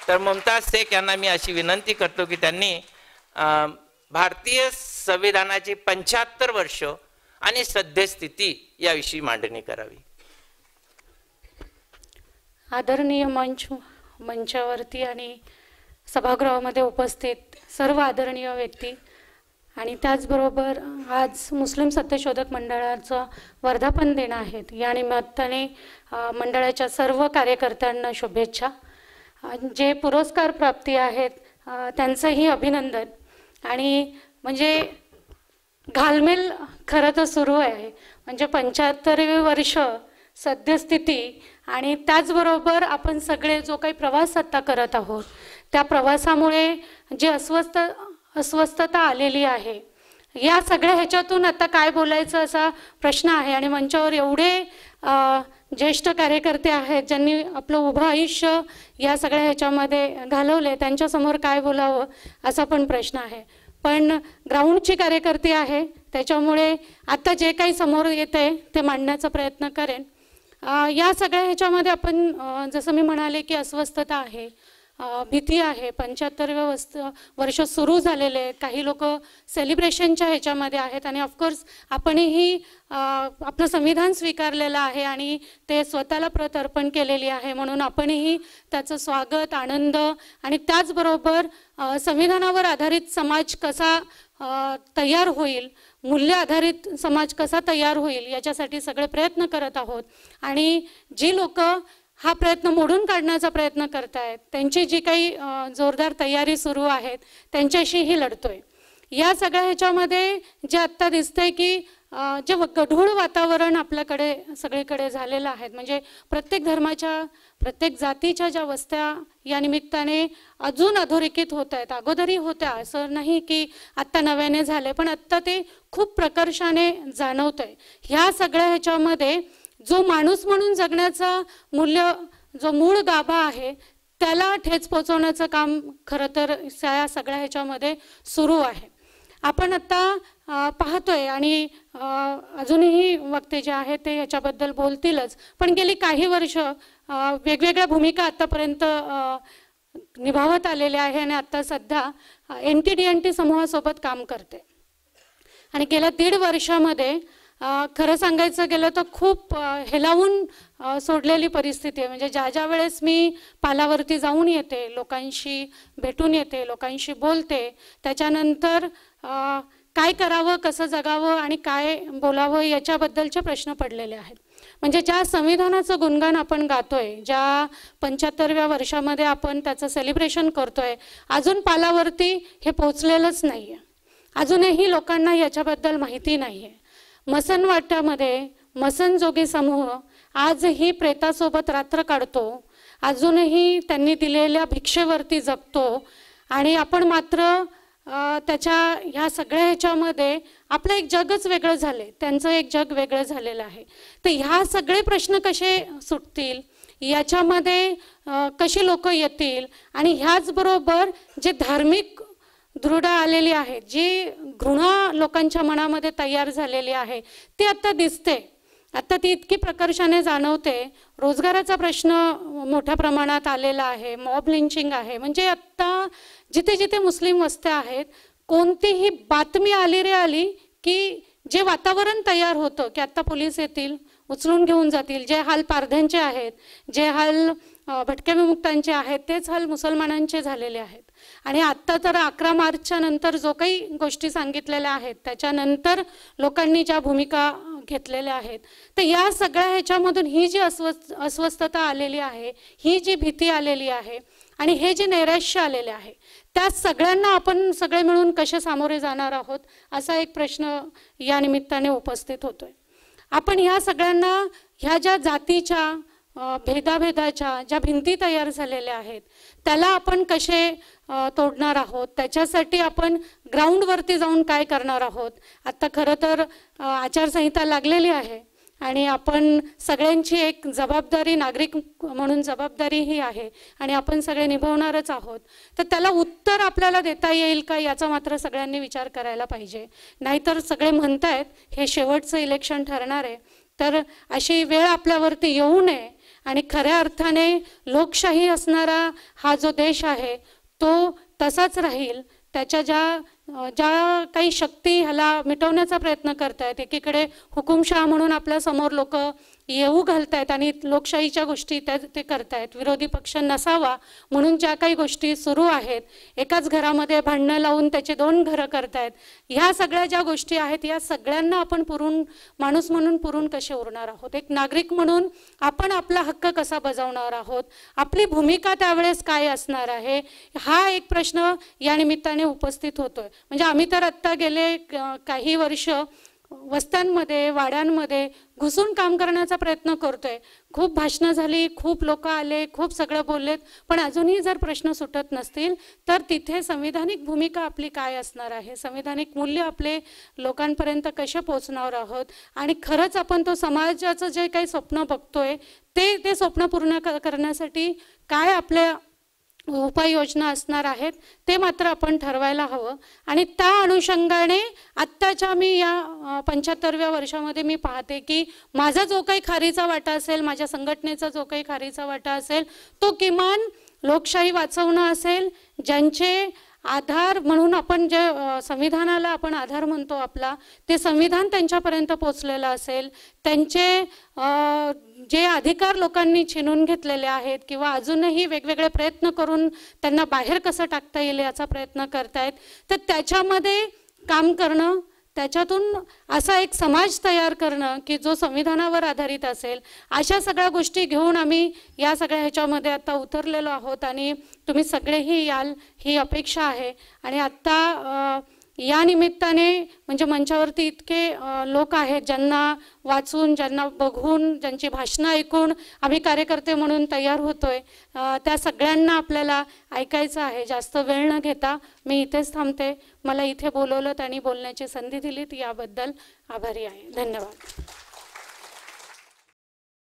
तर मुमताज शेख यांना मी अशी विनंती करतो की त्यांनी भारतीय संविधानाची 75 वर्ष आणि सद्यस्थिती याविषयी मांडणी करावी. आदरणीय मंचावरती आणि सभागृहामध्ये उपस्थित सर्व आदरणीय व्यक्ती आणि त्याचबरोबर आज मुस्लिम सत्यशोधक मंडळाचं वर्धापन दिन आहे. या निमित्ताने मंडळाच्या सर्व कार्यकर्त्यांना शुभेच्छा. जे पुरस्कार प्राप्ती आहेत त्यांचंही अभिनंदन. आणि म्हणजे घालमेल खरं तर सुरू आहे. म्हणजे 75वे वर्ष सद्यस्थिती आणि त्याचबरोबर आपण सगळे जो काही प्रवास आता करत आहोत त्या प्रवासामुळे जे अस्वस्थता आलेली आहे या सगळ्या ह्याच्यातून आता काय बोलायचं असा प्रश्न आहे. आणि मंचावर एवढे ज्येष्ठ कार्यकर्ते आहेत ज्यांनी आपलं उभं आयुष्य या सगळ्या ह्याच्यामध्ये घालवले, त्यांच्यासमोर काय बोलावं असा पण प्रश्न आहे. पण ग्राउंडची कार्यकर्ते आहे त्याच्यामुळे आता जे काही समोर येते ते मांडण्याचा प्रयत्न करेन. या सगळ्या ह्याच्यामध्ये आपण जसं मी म्हणाले की अस्वस्थता आहे, भीती आहे. 75वे वर्ष सुरू झालेले, काही लोक सेलिब्रेशनच्या ह्याच्यामध्ये आहेत आणि ऑफकोर्स आपणही आपलं संविधान स्वीकारलेलं आहे आणि ते स्वतःला प्रत अर्पण केलेली आहे म्हणून आपणही त्याचं स्वागत, आनंद आणि त्याचबरोबर संविधानावर आधारित समाज कसा तयार होईल, मूल्य आधारित समाज कसा तयार होईल याच्यासाठी सगळे प्रयत्न करत आहोत. आणि जी लोक हा प्रयत्न मोडून काढण्याचा प्रयत्न करतायत त्यांची जी काही जोरदार तयारी सुरू आहेत त्यांच्याशीही लढतोय. या सगळ्या ह्याच्यामध्ये जे आत्ता दिसतंय की जे गढूळ वातावरण आपल्याकडे सगळीकडे झालेलं आहे, म्हणजे प्रत्येक धर्माच्या प्रत्येक जातीच्या ज्या वस्त्या या निमित्ताने अजून अधोरेखित होत आहेत. अगोदरही होत्या, असं नाही की आत्ता नव्याने झाले, पण आत्ता ते खूप प्रकर्षाने जाणवतंय. ह्या सगळ्या ह्याच्यामध्ये जो माणूस म्हणून जगण्याचा मूल्य, जो मूळ गाभा आहे त्याला ठेच पोचवण्याचं काम खरं तर या सगळ्या ह्याच्यामध्ये सुरू आहे. आपण आता पाहतोय आणि अजूनही वक्ते जे आहेत ते ह्याच्याबद्दल बोलतीलच, पण गेली काही वर्ष वेगवेगळ्या भूमिका आतापर्यंत निभावत आलेल्या आहे आणि आता सध्या NTDNT समूहासोबत काम करते. आणि गेल्या 1.5 वर्षामध्ये खरं सांगायचं गेलं तर खूप हेलावून सोडलेली परिस्थिती आहे. म्हणजे ज्या वेळेस मी पालावरती जाऊन येते, लोकांशी भेटून येते, लोकांशी बोलते, त्याच्यानंतर काय करावं, कसं जगावं आणि काय बोलावं याच्याबद्दलचे प्रश्न पडलेले आहेत. म्हणजे ज्या संविधानाचं गुणगान आपण गातोय, ज्या 75व्या वर्षामध्ये आपण त्याचं सेलिब्रेशन करतोय, अजून पालावरती हे पोचलेलंच नाही आहे. अजूनही लोकांना याच्याबद्दल माहिती नाही आहे. मसनवाट्यामध्ये मसनजोगी समूह आजही प्रेतासोबत रात्र काढतो, अजूनही त्यांनी दिलेल्या भिक्षेवरती जगतो आणि आपण मात्र त्याच्या ह्या सगळ्या ह्याच्यामध्ये आपलं एक जगच वेगळं झाले, त्यांचं एक जग वेगळं झालेलं आहे. तर ह्या सगळे प्रश्न कसे सुटतील, याच्यामध्ये कशी लोक येतील आणि ह्याचबरोबर जे धार्मिक दृढ आलेली आहे, जी घृणा लोकांच्या मनामध्ये तयार झालेली आहे ती आता दिसते, आता ती इतकी प्रकर्षाने जाणवते. रोजगाराचा प्रश्न मोठ्या प्रमाणात आलेला आहे, मॉब लिंचिंग आहे. म्हणजे आता जिथे जिथे मुस्लिम वस्त्या आहेत कोणतीही बातमी आली रे आली की जे वातावरण तयार होतं की आता पोलीस येतील, उचलून घेऊन जातील, जे हाल पारध्यांचे आहेत, जे हाल भटक्या विमुक्तांचे आहेत तेच हाल मुसलमानांचे झालेले आहेत. आणि आत्ता तर 11 मार्चच्या नंतर जो काही गोष्टी सांगितलेल्या आहेत त्याच्यानंतर लोकांनी ज्या भूमिका घेतलेल्या आहेत, तर या सगळ्या ह्याच्यामधून ही जी अस्वस्थता आलेली आहे, ही जी भीती आलेली आहे आणि हे जे नैराश्य आलेले आहे, त्या सगळ्यांना आपण सगळे मिळून कसे सामोरे जाणार आहोत असा एक प्रश्न या निमित्ताने उपस्थित होतोय. आपण ह्या सगळ्यांना ह्या ज्या जातीच्या भेदाभेदाच्या ज्या भिंती तयार झालेल्या आहेत त्याला आपण कसे तोडणार आहोत, त्याच्यासाठी आपण ग्राउंडवरती जाऊन काय करणार आहोत. आता खरं तर आचारसंहिता लागलेली आहे आणि आपण सगळ्यांची एक जबाबदारी, नागरिक म्हणून जबाबदारी ही आहे आणि आपण सगळे निभावणारच आहोत. तर त्याला उत्तर आपल्याला देता येईल का याचा मात्र सगळ्यांनी विचार करायला पाहिजे. नाहीतर सगळे म्हणतायत हे शेवटचं इलेक्शन ठरणार आहे, तर अशी वेळ आपल्यावरती येऊ नये आणि खऱ्या अर्थाने लोकशाही असणारा हा जो देश आहे तो तसाच राहील. त्याच्या ज्या काही शक्ती ह्याला मिटवण्याचा प्रयत्न करतायत, एकीकडे हुकुमशहा म्हणून आपल्या समोर लोक येऊ घालतायत आणि लोकशाहीच्या गोष्टी ते करतायत, विरोधी पक्ष नसावा म्हणून ज्या काही गोष्टी सुरू आहेत, एकाच घरामध्ये भांडणं लावून त्याचे 2 घरं करतायत, ह्या सगळ्या ज्या गोष्टी आहेत या सगळ्यांना आपण पुरून माणूस म्हणून पुरून कसे उरणार आहोत, एक नागरिक म्हणून आपण आपला हक्क कसा बजावणार आहोत, आपली भूमिका त्यावेळेस काय असणार आहे, हा एक प्रश्न या निमित्ताने उपस्थित होतोय. म्हणजे आम्ही तर आत्ता गेले काही वर्ष वस्त्यांमध्ये वाड्यांमध्ये घुसून काम करण्याचा प्रयत्न करतोय. खूप भाषणं झाली, खूप लोक आले, खूप सगळं बोललेत, पण अजूनही जर प्रश्न सुटत नसतील तर तिथे संविधानिक भूमिका आपली काय असणार आहे, संविधानिक मूल्य आपले लोकांपर्यंत कसे पोहोचणार आहोत आणि खरंच आपण तो समाजाचं जे काही स्वप्न बघतोय ते स्वप्न पूर्ण करण्यासाठी काय आपल्या उपाययोजना असणार आहेत ते मात्र आपण ठरवायला हवं. आणि त्या अनुषंगाने आत्ताच्या मी या 75व्या वर्षामध्ये मी पाहते की माझा जो काही खारीचा वाटा असेल, माझ्या संघटनेचा जो काही खारीचा वाटा असेल, तो किमान लोकशाही वाचवणं असेल, ज्यांचे आधार म्हणून आपण जे संविधानाला आपण आधार म्हणतो आपला, ते संविधान त्यांच्यापर्यंत पोचलेलं असेल, त्यांचे जे अधिकार लोकांनी छीनून घेतलेले आहेत किंवा अजूनही वेगवेगळे प्रयत्न करून त्यांना बाहेर कसं टाकता येईल याचा प्रयत्न करतायत, तर त्याच्यामध्ये काम करणं, त्याच्यातून असा एक समाज तयार करणं की जो संविधानावर आधारित असेल, अशा सगळ्या गोष्टी घेऊन आम्ही या सगळ्या ह्याच्यामध्ये आता उतरलेलो आहोत आणि तुम्ही सगळेही याल ही अपेक्षा आहे. आणि आत्ता या निमित्ताने म्हणजे मंचावरती इतके लोक आहेत ज्यांना वाचून, ज्यांना बघून, ज्यांची भाषणं ऐकून आम्ही कार्यकर्ते म्हणून तयार होतोय, त्या सगळ्यांना आपल्याला ऐकायचं आहे. जास्त वेळ न घेता मी इथेच थांबते. मला इथे बोलवलं आणि बोलण्याची संधी दिलीत याबद्दल आभारी आहे. धन्यवाद.